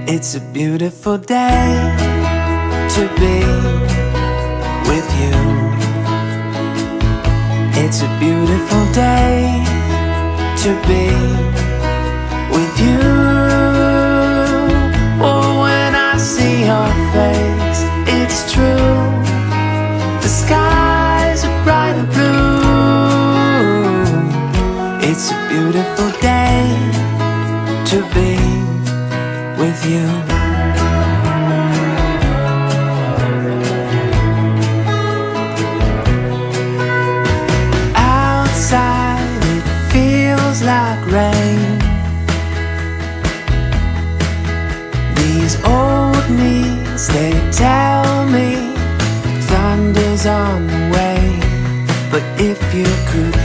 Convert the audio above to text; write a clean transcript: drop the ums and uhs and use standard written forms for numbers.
It's a beautiful day to be with you. It's a beautiful day to be with you. Oh, when I see your face, it's true. The skies are bright and blue. It's a beautiful day to be with you. Outside it feels like rain. These old knees, they tell me thunder's on the way. But if you could